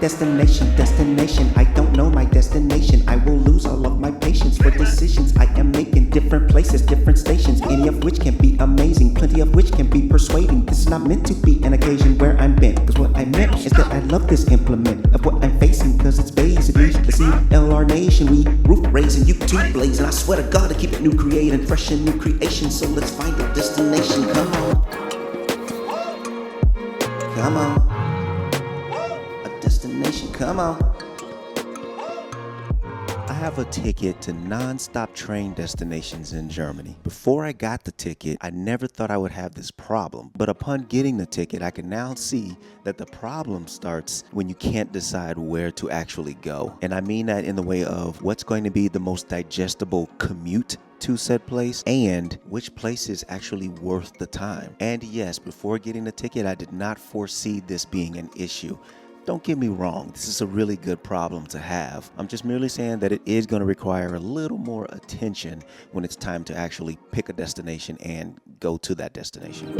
Destination, destination, I don't know my destination. I will lose all of my patience for decisions I am making. Different places, different stations, any of which can be amazing, plenty of which can be persuading. This is not meant to be an occasion where I'm bent, cause what I meant is that I love this implement of what I'm facing, cause it's basically the CLR nation. We roof raising, YouTube blazing, I swear to God to keep it new creating, fresh and new creation. So let's find a destination, come on. Come on. Destination, come on. I have a ticket to non-stop train destinations in Germany. Before I got the ticket, I never thought I would have this problem. But upon getting the ticket, I can now see that the problem starts when you can't decide where to actually go. And I mean that in the way of what's going to be the most digestible commute to said place and which place is actually worth the time. And yes, before getting the ticket, I did not foresee this being an issue. Don't get me wrong, this is a really good problem to have. I'm just merely saying that it is going to require a little more attention when it's time to actually pick a destination and go to that destination.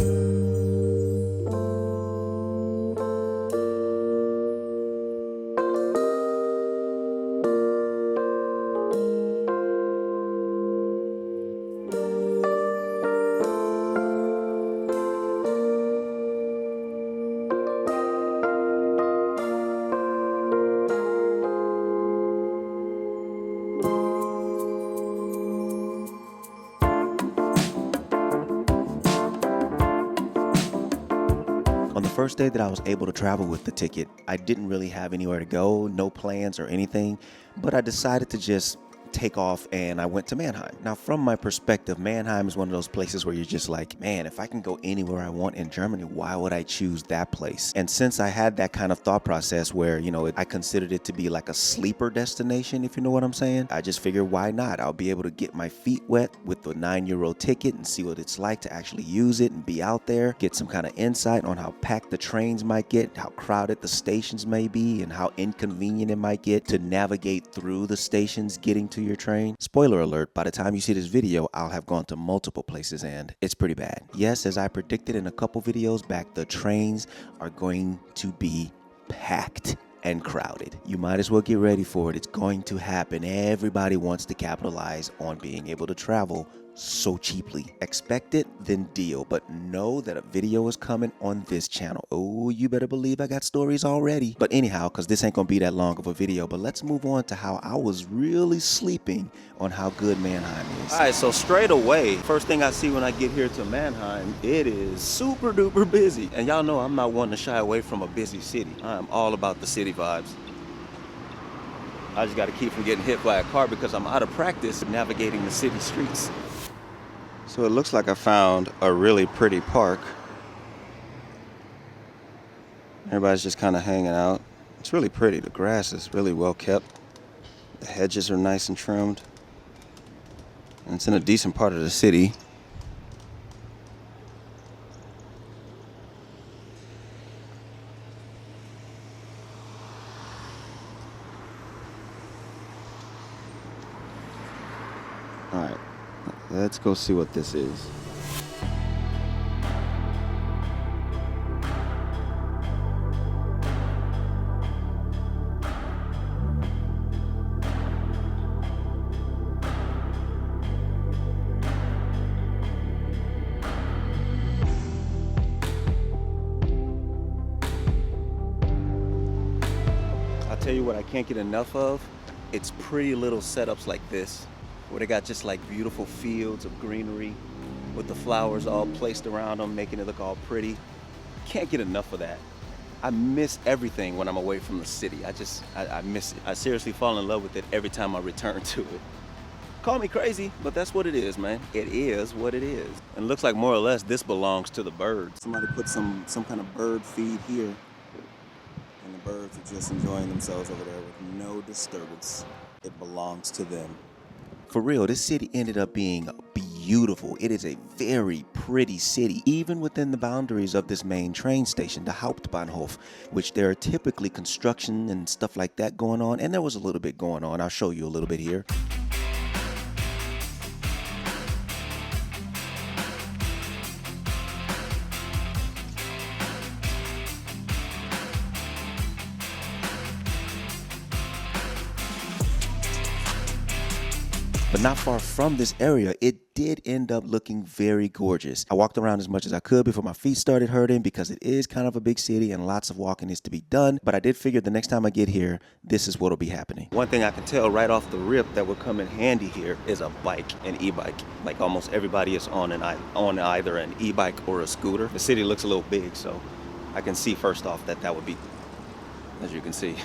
On the first day that I was able to travel with the ticket, I didn't really have anywhere to go, no plans or anything, but I decided to just take off and I went to Mannheim. Now, from my perspective, Mannheim is one of those places where you're just like, man, if I can go anywhere I want in Germany, why would I choose that place? And since I had that kind of thought process where, you know, I considered it to be like a sleeper destination, if you know what I'm saying, I just figured, why not? I'll be able to get my feet wet with the €9 ticket and see what it's like to actually use it and be out there, get some kind of insight on how packed the trains might get, how crowded the stations may be, and how inconvenient it might get to navigate through the stations getting to your train. Spoiler alert, by the time you see this video, I'll have gone to multiple places and it's pretty bad. Yes, as I predicted in a couple videos back, the trains are going to be packed and crowded. You might as well get ready for it. It's going to happen. Everybody wants to capitalize on being able to travel so cheaply. Expect it, then deal. But know that a video is coming on this channel. Oh, you better believe I got stories already. But anyhow, because this ain't gonna be that long of a video, but let's move on to how I was really sleeping on how good Mannheim is. All right, so straight away, first thing I see when I get here to Mannheim, it is super duper busy. And y'all know I'm not one to shy away from a busy city. I'm all about the city vibes. I just got to keep from getting hit by a car because I'm out of practice navigating the city streets. So it looks like I found a really pretty park. Everybody's just kind of hanging out. It's really pretty. The grass is really well kept. The hedges are nice and trimmed. And it's in a decent part of the city. All right. Let's go see what this is. I'll tell you what I can't get enough of. It's pretty little setups like this, where they got just like beautiful fields of greenery with the flowers all placed around them, making it look all pretty. Can't get enough of that. I miss everything when I'm away from the city. I miss it. I seriously fall in love with it every time I return to it. Call me crazy, but that's what it is, man. It is what it is. And it looks like more or less this belongs to the birds. Somebody put some kind of bird feed here, and the birds are just enjoying themselves over there with no disturbance. It belongs to them. For real, this city ended up being beautiful. It is a very pretty city, even within the boundaries of this main train station, the Hauptbahnhof, which there are typically construction and stuff like that going on, and there was a little bit going on. I'll show you a little bit here. But not far from this area, it did end up looking very gorgeous. I walked around as much as I could before my feet started hurting because it is kind of a big city and lots of walking is to be done. But I did figure the next time I get here, this is what'll be happening. One thing I can tell right off the rip that would come in handy here is a bike, an e-bike. Like almost everybody is on either an e-bike or a scooter. The city looks a little big, so I can see first off that would be, as you can see,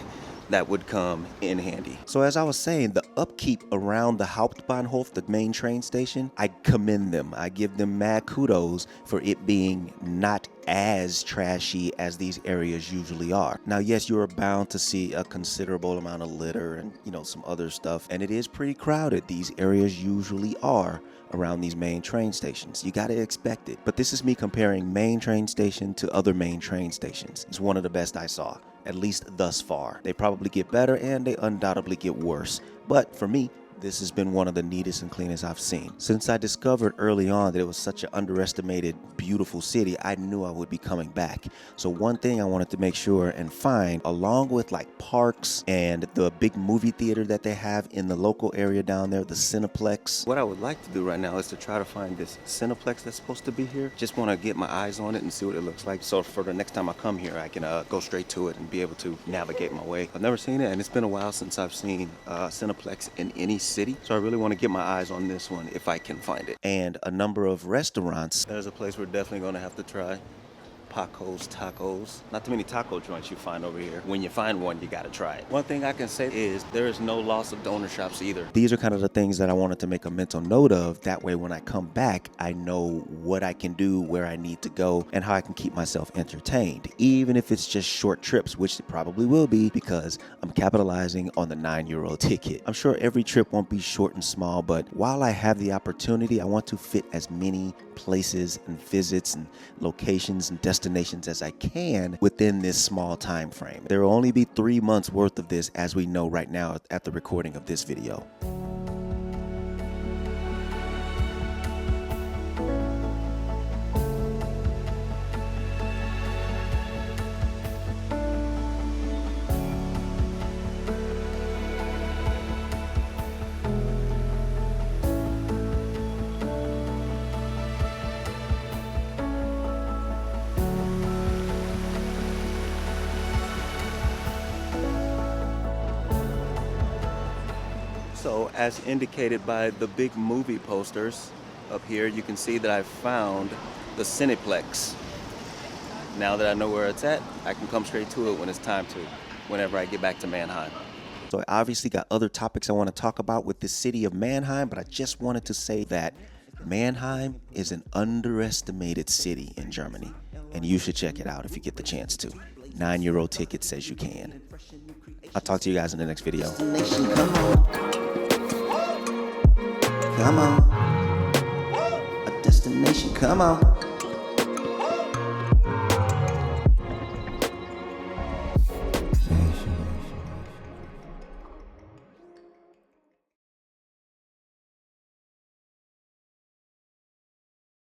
that would come in handy. So as I was saying, the upkeep around the Hauptbahnhof, the main train station, I commend them. I give them mad kudos for it being not as trashy as these areas usually are. Now, yes, you are bound to see a considerable amount of litter and, some other stuff, and it is pretty crowded. These areas usually are around these main train stations. You gotta expect it. But this is me comparing main train station to other main train stations. It's one of the best I saw, at least thus far. They probably get better and they undoubtedly get worse. But for me, this has been one of the neatest and cleanest I've seen. Since I discovered early on that it was such an underestimated, beautiful city, I knew I would be coming back. So one thing I wanted to make sure and find, along with like parks and the big movie theater that they have in the local area down there, the Cineplex. What I would like to do right now is to try to find this Cineplex that's supposed to be here. Just want to get my eyes on it and see what it looks like. So for the next time I come here, I can go straight to it and be able to navigate my way. I've never seen it, and it's been a while since I've seen Cineplex in any city, so I really want to get my eyes on this one if I can find it. And a number of restaurants. There's a place we're definitely going to have to try. Paco's Tacos. Not too many taco joints you find over here. When you find one, you gotta try it. One thing I can say is there is no loss of donor shops either. These are kind of the things that I wanted to make a mental note of. That way when I come back, I know what I can do, where I need to go, and how I can keep myself entertained. Even if it's just short trips, which it probably will be because I'm capitalizing on the €9 ticket. I'm sure every trip won't be short and small, but while I have the opportunity, I want to fit as many places and visits and locations and destinations as I can within this small time frame. There will only be 3 months worth of this as we know right now at the recording of this video. So as indicated by the big movie posters up here, you can see that I've found the Cineplex. Now that I know where it's at, I can come straight to it when it's time to, whenever I get back to Mannheim. So I obviously got other topics I want to talk about with the city of Mannheim, but I just wanted to say that Mannheim is an underestimated city in Germany, and you should check it out if you get the chance to. €9 ticket says you can. I'll talk to you guys in the next video. Come on. A destination, come on.